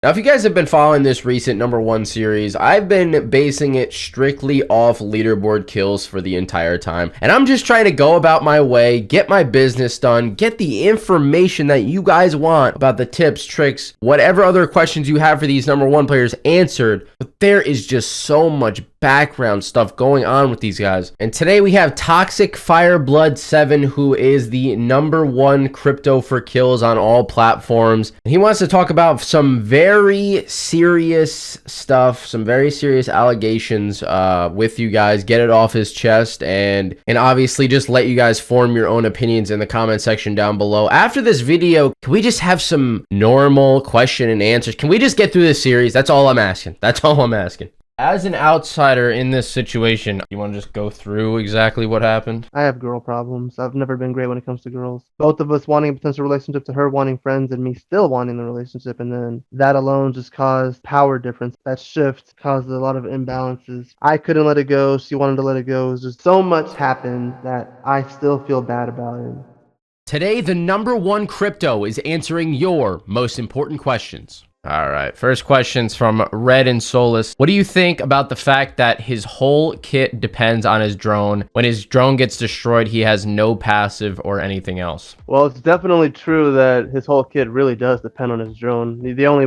Now, if you guys have been following this recent number one series, I've been basing it strictly off leaderboard kills for the entire time. And I'm just trying to go about my way, get my business done, get the information that you guys want about the tips, tricks, whatever other questions you have for these number one players answered. But there is just so much background stuff going on with these guys. And today we have Toxic Fireblood 7, who is the number one crypto for kills on all platforms. And he wants to talk about some very serious stuff, some very serious allegations with you guys, get it off his chest, and obviously just let you guys form your own opinions in the comment section down below. After this video, can we just have some normal question and answers? Can we just get through this series? That's all I'm asking. That's all I'm asking. As an outsider in this situation, you want to just go through exactly what happened? I have girl problems. I've never been great when it comes to girls. Both of us wanting a potential relationship to her wanting friends and me still wanting the relationship. And then that alone just caused power difference. That shift caused a lot of imbalances. I couldn't let it go. She wanted to let it go. It was just so much happened that I still feel bad about it. Today, the number one crypto is answering your most important questions. All right, first question's from Red and Solus. What do you think about the fact that his whole kit depends on his drone? When his drone gets destroyed, he has no passive or anything else. Well, it's definitely true that his whole kit really does depend on his drone. The only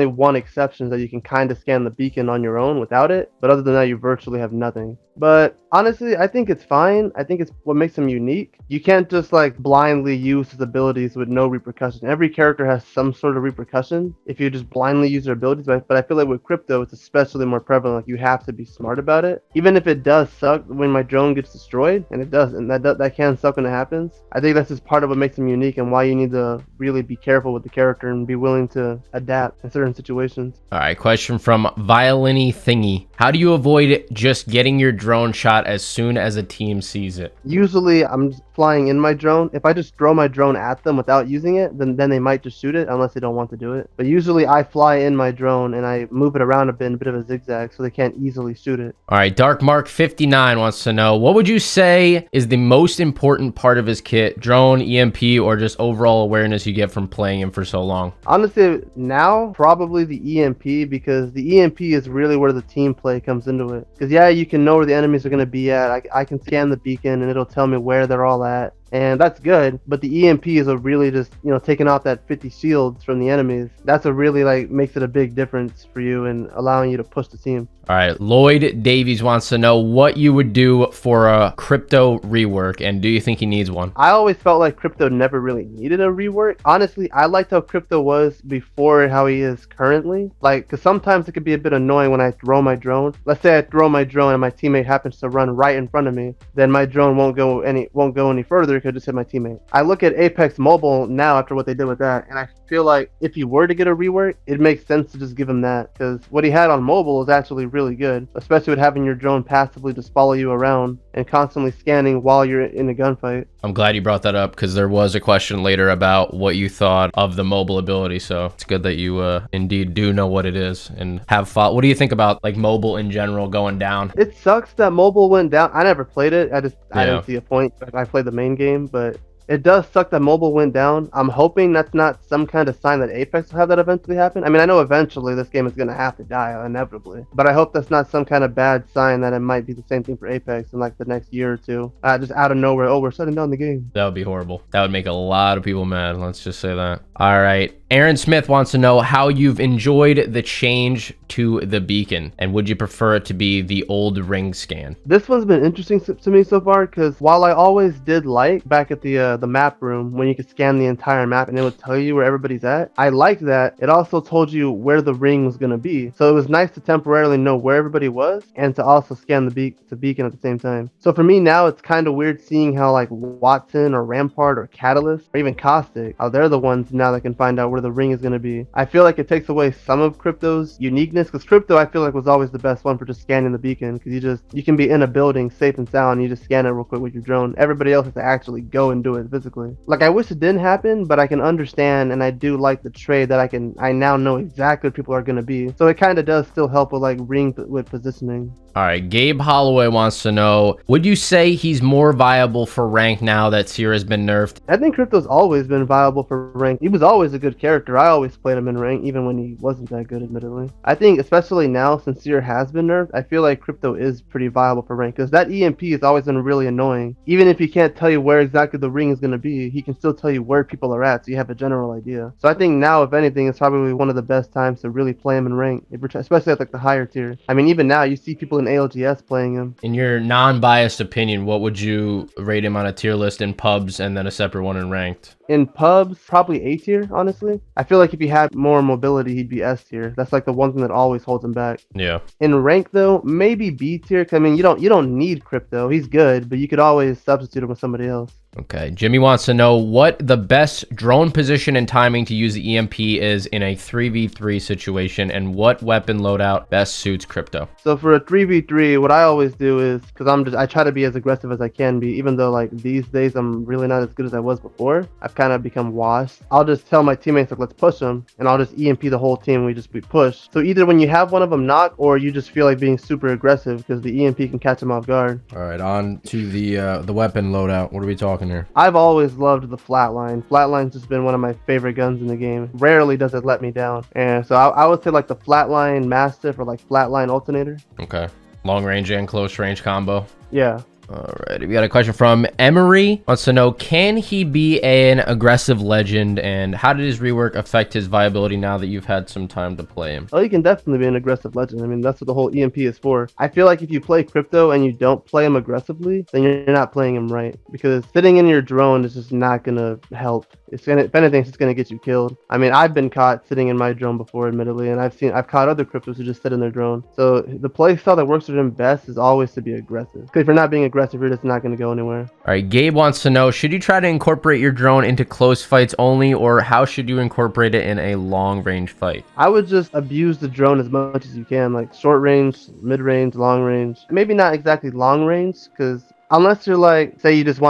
one exception is that you can kind of scan the beacon on your own without it, but other than that, you virtually have nothing. But honestly, I think it's fine. I think it's what makes him unique. You can't just like blindly use his abilities with no repercussion. Every character has some sort of repercussion if you just blindly use their abilities. But I feel like with crypto, it's especially more prevalent. Like you have to be smart about it. Even if it does suck when my drone gets destroyed, and it does, and that can suck when it happens. I think that's just part of what makes him unique and why you need to really be careful with the character and be willing to adapt in certain situations. All right, question from Violini Thingy. How do you avoid just getting your drone shot as soon as a team sees it? Usually I'm just flying in my drone. If I just throw my drone at them without using it, then they might just shoot it unless they don't want to do it. But usually I fly in my drone and I move it around a bit in a bit of a zigzag so they can't easily shoot it. All right, Dark Mark 59 wants to know, what would you say is the most important part of his kit? Drone, EMP, or just overall awareness you get from playing him for so long? Honestly, now probably the EMP, because the EMP is really where the team play comes into it. Because yeah, you can know where the enemies are going to be at. I can scan the beacon and it'll tell me where they're all at. And that's good, but the EMP is a really just, taking off that 50 shields from the enemies. That's a really makes it a big difference for you and allowing you to push the team. All right, Lloyd Davies wants to know what you would do for a crypto rework, and do you think he needs one? I always felt like crypto never really needed a rework. Honestly, I liked how crypto was before how he is currently. Because sometimes it could be a bit annoying when I throw my drone. Let's say I throw my drone and my teammate happens to run right in front of me, then my drone won't go any further. Could just hit my teammate. I look at Apex Mobile now after what they did with that, and I feel like if he were to get a rework, it makes sense to just give him that, because what he had on mobile is actually really good, especially with having your drone passively just follow you around and constantly scanning while you're in a gunfight. I'm glad you brought that up, because there was a question later about what you thought of the mobile ability, so it's good that you indeed do know what it is and have fought. What do you think about mobile in general going down? It sucks that mobile went down. I never played it. I didn't see a point. I played the main game, but it does suck that mobile went down. I'm hoping that's not some kind of sign that Apex will have that eventually happen. I mean, I know eventually this game is going to have to die, inevitably. But I hope that's not some kind of bad sign that it might be the same thing for Apex in the next year or two. Just out of nowhere, oh, we're shutting down the game. That would be horrible. That would make a lot of people mad. Let's just say that. All right. Aaron Smith wants to know how you've enjoyed the change to the beacon, and would you prefer it to be the old ring scan? This one's been interesting to me so far, because while I always did like back at the map room when you could scan the entire map and it would tell you where everybody's at, I liked that. It also told you where the ring was going to be, so it was nice to temporarily know where everybody was and to also scan the beacon at the same time. So for me now, it's kind of weird seeing how Watson or Rampart or Catalyst or even Caustic, how they're the ones now that can find out where the ring is going to be. I feel like it takes away some of crypto's uniqueness, because crypto I feel like was always the best one for just scanning the beacon, because you can be in a building safe and sound and you just scan it real quick with your drone. Everybody else has to actually go and do it happen physically. Like, I wish it didn't happen, but I can understand, and I do like the trade that I now know exactly what people are going to be. So it kind of does still help with like with positioning. All right, Gabe Holloway wants to know, would you say he's more viable for rank now that Seer has been nerfed? I think Crypto's always been viable for rank. He was always a good character. I always played him in rank, even when he wasn't that good, admittedly. I think, especially now, since Seer has been nerfed, I feel like Crypto is pretty viable for rank, because that EMP has always been really annoying. Even if he can't tell you where exactly the ring is going to be, he can still tell you where people are at, so you have a general idea. So I think now, if anything, it's probably one of the best times to really play him in rank, especially at like the higher tier. I mean, even now, you see people in ALGS playing him. In your non-biased opinion, what would you rate him on a tier list in pubs and then a separate one in ranked? In pubs, probably A tier, honestly. I feel like if he had more mobility, he'd be S tier. That's like the one thing that always holds him back. Yeah. In rank though, maybe B tier. 'Cause I mean, you don't need Crypto. He's good, but you could always substitute him with somebody else. Okay, Jimmy wants to know what the best drone position and timing to use the EMP is in a 3v3 situation, and what weapon loadout best suits Crypto. So for a 3v3, what I always do is, because I try to be as aggressive as I can be, even though like these days I'm really not as good as I was before. I've kind of become washed. I'll just tell my teammates like, let's push them, and I'll just EMP the whole team. We push. So either when you have one of them knock, or you just feel like being super aggressive because the EMP can catch them off guard. All right, on to the weapon loadout. What are we talking here? I've always loved the flatline. Flatline's just been one of my favorite guns in the game. Rarely does it let me down. And so I would say like the flatline mastiff or like flatline alternator. Okay. Long range and close range combo. Yeah. All right, we got a question from Emery. Wants to know, can he be an aggressive legend, and how did his rework affect his viability now that you've had some time to play him? Oh, you can definitely be an aggressive legend. I mean, that's what the whole EMP is for. I feel like if you play Crypto and you don't play him aggressively, then you're not playing him right, because sitting in your drone is just not gonna help. If anything, it's just gonna get you killed. I mean, I've been caught sitting in my drone before, admittedly, and I've caught other Cryptos who just sit in their drone. So the play style that works for them best is always to be aggressive. Because if you're not being aggressive, you're just not gonna go anywhere. All right, Gabe wants to know, should you try to incorporate your drone into close fights only, or how should you incorporate it in a long range fight? I would just abuse the drone as much as you can, like short range, mid range, long range. Maybe not exactly long range, because unless you're like, say you feel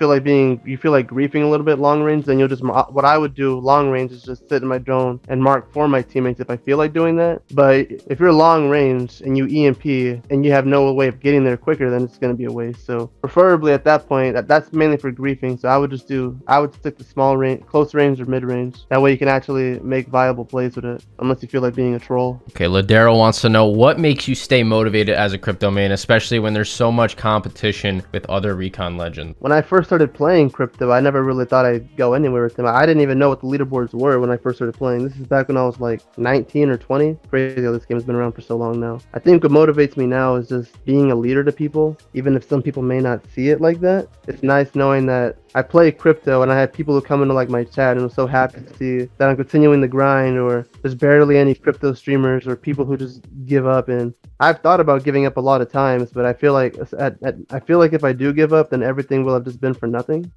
like griefing a little bit long range, then you'll just, what I would do long range is just sit in my drone and mark for my teammates if I feel like doing that. But if you're long range and you EMP and you have no way of getting there quicker, then it's going to be a waste. So preferably at that point, that's mainly for griefing. So I would stick to small range, close range or mid range. That way you can actually make viable plays with it, unless you feel like being a troll. Okay, Ladero wants to know, what makes you stay motivated as a Crypto main, especially when there's so much competition with other recon legends? When I first started playing Crypto, I never really thought I'd go anywhere with him. I didn't even know what the leaderboards were when I first started playing. This is back when I was like 19 or 20. Crazy how this game has been around for so long now. I think what motivates me now is just being a leader to people, even if some people may not see it like that. It's nice knowing that I play Crypto and I have people who come into like my chat and I'm so happy to see that I'm continuing the grind, or there's barely any Crypto streamers or people who just give up. And I've thought about giving up a lot of times, but I feel like if I do give up, then everything will have just been for nothing.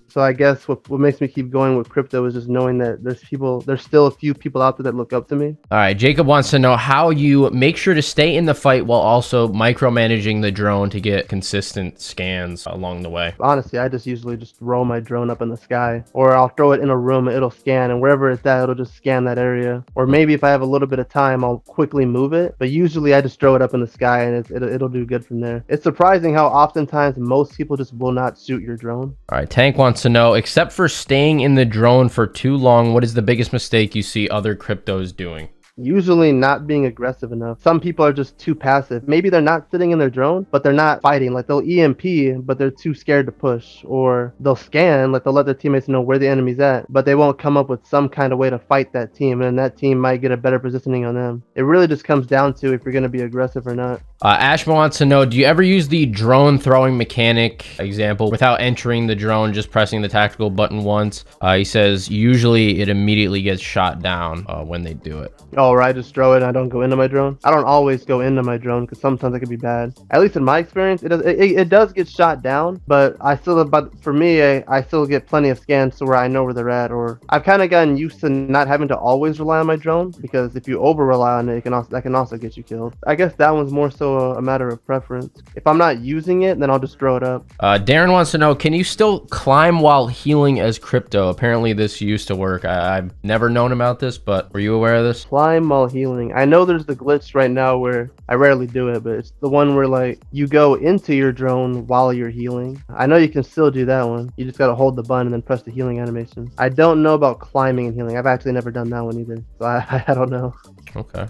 So I guess what makes me keep going with Crypto is just knowing that there's still a few people out there that look up to me. All right, Jacob wants to know how you make sure to stay in the fight while also micromanaging the drone to get consistent scans along the way. Honestly, I just usually just throw my drone up in the sky, or I'll throw it in a room and it'll scan, and wherever it's at, it'll just scan that area. Or maybe if I have a little bit of time, I'll quickly move it, but usually I just throw it up in the sky and it'll do good from there. It's surprising how oftentimes most people just will not shoot your drone. All right, Tank wants to know, except for staying in the drone for too long, what is the biggest mistake you see other Cryptos doing? Usually not being aggressive enough. Some people are just too passive. Maybe they're not sitting in their drone, but they're not fighting. Like they'll EMP, but they're too scared to push. Or they'll scan, like they'll let their teammates know where the enemy's at, but they won't come up with some kind of way to fight that team, and that team might get a better positioning on them. It really just comes down to if you're going to be aggressive or not. Ashma wants to know, do you ever use the drone throwing mechanic example without entering the drone, just pressing the tactical button once? He says usually it immediately gets shot down when they do it. Oh, Oh, or I just throw it and I don't go into my drone. I don't always go into my drone because sometimes it can be bad. At least in my experience, it does get shot down, but for me, I still get plenty of scans to where I know where they're at. Or I've kind of gotten used to not having to always rely on my drone, because if you over rely on it, that can also get you killed. I guess that one's more so a matter of preference. If I'm not using it, then I'll just throw it up. Darren wants to know, can you still climb while healing as Crypto? Apparently this used to work. I've never known about this, but were you aware of this? Climb while healing. I know there's the glitch right now where I rarely do it, but it's the one where like you go into your drone while you're healing. I know you can still do that one. You just gotta hold the button and then press the healing animation. I don't know about climbing and healing. I've actually never done that one either, so I don't know. Okay.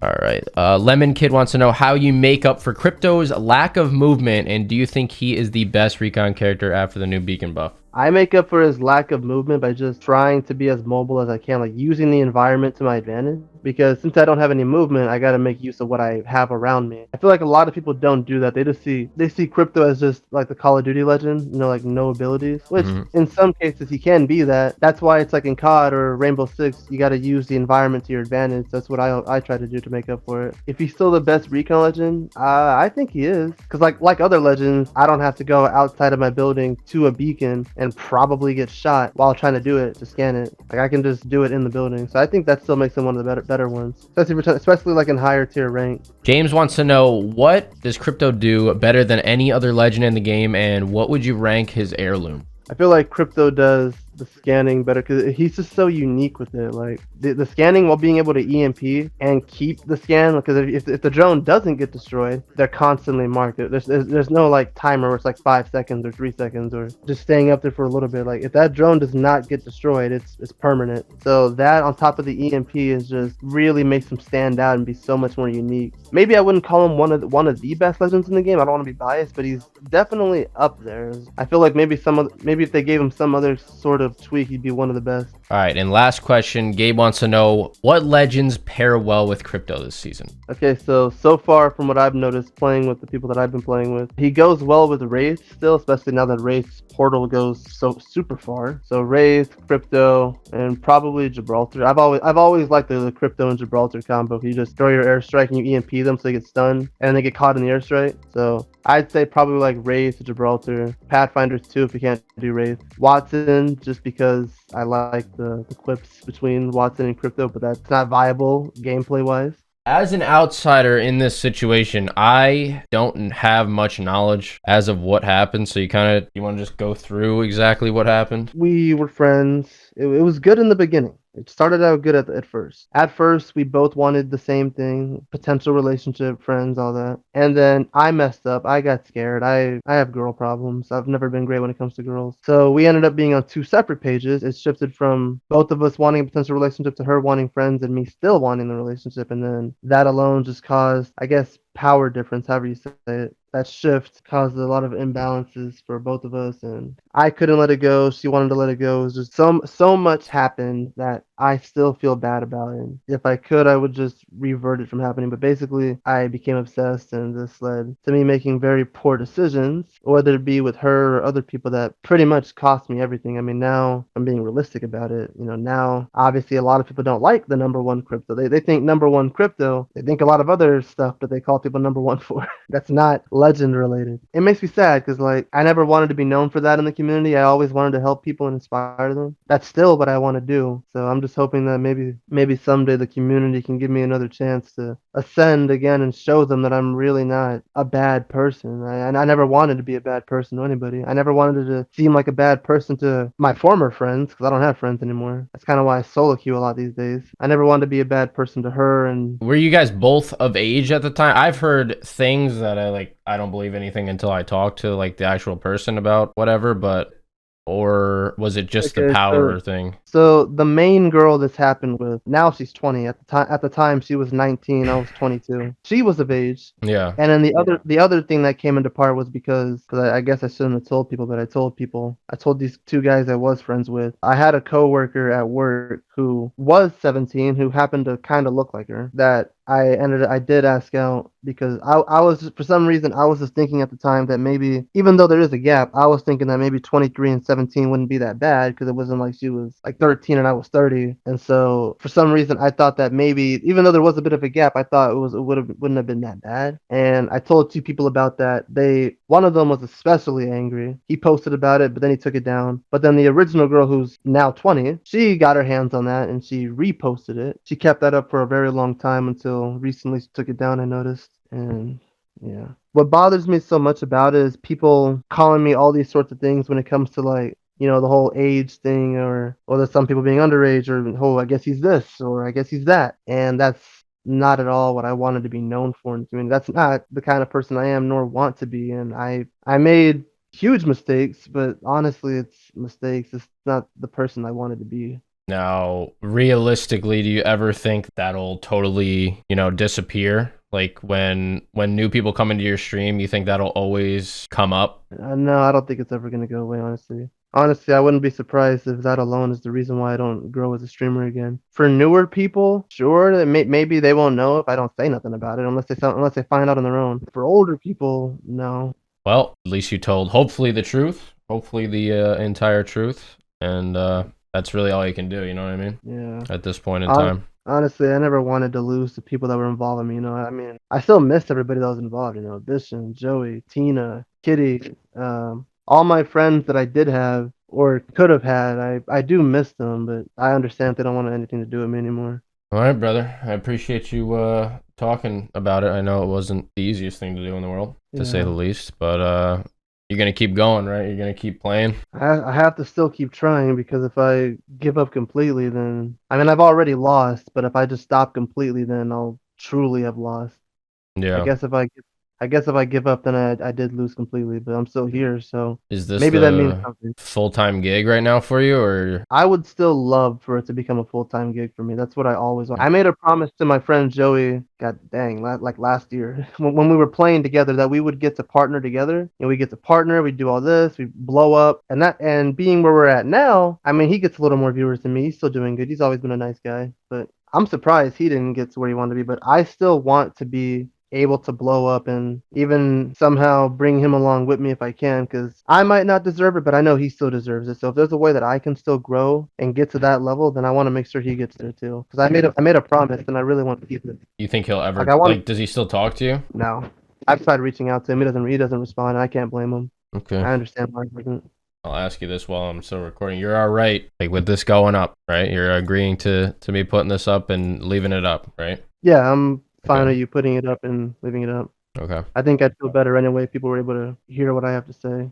All right. Lemon Kid wants to know how you make up for Crypto's lack of movement, and do you think he is the best recon character after the new beacon buff? I make up for his lack of movement by just trying to be as mobile as I can, like using the environment to my advantage. Because since I don't have any movement, I gotta make use of what I have around me. I feel like a lot of people don't do that. They see Crypto as just like the Call of Duty legend, like no abilities. Which in some cases he can be that. That's why it's like in COD or Rainbow Six, you gotta use the environment to your advantage. That's what I try to do to make up for it. If he's still the best recon legend, I think he is. Cause like other legends, I don't have to go outside of my building to a beacon and probably get shot while trying to do it to scan it. Like I can just do it in the building. So I think that still makes him one of the better ones, especially like in higher tier rank. James wants to know, what does Crypto do better than any other legend in the game, and what would you rank his heirloom? I feel like Crypto does the scanning better because he's just so unique with it. Like the scanning while being able to EMP and keep the scan, because if the drone doesn't get destroyed, they're constantly marked. There's no like timer where it's like 5 seconds or 3 seconds or just staying up there for a little bit. Like if that drone does not get destroyed, it's permanent. So that on top of the EMP is just really makes him stand out and be so much more unique. Maybe I wouldn't call him one of the best legends in the game. I don't want to be biased, but he's definitely up there. I feel like maybe if they gave him some other sort of tweak, he'd be one of the best. All right, and last question, Gabe wants to know, what legends pair well with Crypto this season? Okay, so far from what I've noticed playing with the people that I've been playing with, he goes well with Wraith still, especially now that Wraith's portal goes so super far. So Wraith, Crypto, and probably Gibraltar. I've always liked the Crypto and Gibraltar combo. You just throw your airstrike and you EMP them so they get stunned and they get caught in the airstrike. So I'd say probably like Wraith, Gibraltar, Pathfinders too if you can't do Wraith. Watson, just because I like the quips between Watson and Crypto, but that's not viable gameplay wise. As an outsider in this situation, I don't have much knowledge as of what happened, so you want to just go through exactly what happened? We were friends. It was good in the beginning. It started out good at first. At first, we both wanted the same thing, potential relationship, friends, all that. And then I messed up. I got scared. I have girl problems. I've never been great when it comes to girls. So we ended up being on 2 separate pages. It shifted from both of us wanting a potential relationship to her wanting friends and me still wanting the relationship. And then that alone just caused, I guess, power difference, however you say it. That shift caused a lot of imbalances for both of us, and I couldn't let it go. She wanted to let it go. It was just so much happened that I still feel bad about it. If I could, I would just revert it from happening. But basically, I became obsessed, and this led to me making very poor decisions, whether it be with her or other people, that pretty much cost me everything. I mean, now I'm being realistic about it. Now obviously a lot of people don't like the number one Crypto. They think number one Crypto. They think a lot of other stuff that they call people number one for. That's not legend related. It makes me sad because like I never wanted to be known for that in the community. I always wanted to help people and inspire them. That's still what I want to do. So I'm just hoping that maybe someday the community can give me another chance to ascend again and show them that I'm really not a bad person. I never wanted to be a bad person to anybody. I never wanted to seem like a bad person to my former friends because I don't have friends anymore. That's kind of why I solo queue a lot these days. I never wanted to be a bad person to her. And were you guys both of age at the time? I've heard things that I don't believe anything until I talk to like the actual person about whatever, but or was it just the power thing? So the main girl this happened with, now she's 20. At the time she was 19, I was 22. She was of age. Yeah. And then the other thing that came into part was because I guess I shouldn't have told people, but I told people. I told these 2 guys I was friends with. I had a coworker at work who was 17 who happened to kind of look like her, that I did ask out because I was just, for some reason I was just thinking at the time that maybe even though there is a gap, I was thinking that maybe 23 and 17 wouldn't be that bad because it wasn't like she was like 13 and I was 30. And so for some reason I thought that maybe even though there was a bit of a gap, I thought wouldn't have been that bad. And I told two people about that. One of them was especially angry. He posted about it, but then he took it down. But then the original girl who's now 20, she got her hands on that and she reposted it. She kept that up for a very long time until recently she took it down, I noticed. And yeah. What bothers me so much about it is people calling me all these sorts of things when it comes to like, the whole age thing or there's some people being underage or oh, I guess he's this or I guess he's that. And that's not at all what I wanted to be known for. I mean, that's not the kind of person I am nor want to be. And I made huge mistakes, but honestly, it's mistakes. It's not the person I wanted to be. Now, realistically, do you ever think that'll totally, disappear? Like when new people come into your stream, you think that'll always come up? No, I don't think it's ever gonna go away, honestly. Honestly, I wouldn't be surprised if that alone is the reason why I don't grow as a streamer again. For newer people, sure, maybe they won't know if I don't say nothing about it, unless they find out on their own. For older people, no. Well, at least you told hopefully the truth, hopefully the entire truth, and that's really all you can do. You know what I mean? Yeah. At this point in time. Honestly, I never wanted to lose the people that were involved in me. I mean, I still miss everybody that was involved. Bishan, Joey, Tina, Kitty, all my friends that I did have or could have had. I do miss them, but I understand they don't want anything to do with me anymore. All right, brother. I appreciate you talking about it. I know it wasn't the easiest thing to do in the world, to say the least, but you're gonna keep going, right? You're gonna keep playing. I have to still keep trying because if I give up completely, then I mean I've already lost. But if I just stop completely, then I'll truly have lost. I Yeah. guess if I give up, then I did lose completely. But I'm still here, so Is this maybe that means the something. full-time gig right now for you, or? I would still love for it to become a full-time gig for me. That's what I always want. I made a promise to my friend Joey, god dang, like last year, when we were playing together, that we would get to partner together. We get to partner, we do all this, we blow up, and being where we're at now, I mean, he gets a little more viewers than me. He's still doing good. He's always been a nice guy, but I'm surprised he didn't get to where he wanted to be. But I still want to be able to blow up and even somehow bring him along with me if I can, because I might not deserve it, but I know he still deserves it. So if there's a way that I can still grow and get to that level, then I want to make sure he gets there too. Because I made a promise and I really want to keep it. You think he'll Like ever I want does he still talk to you? no. I've tried reaching out to him. He doesn't respond. I can't blame him. Okay. I understand why he doesn't. I'll ask you this while I'm still recording. You're all right, like with this going up, right? You're agreeing to me putting this up and leaving it up, right? Yeah, I'm fine Okay. with you putting it up and leaving it up. Okay. I think I'd feel better anyway if people were able to hear what I have to say.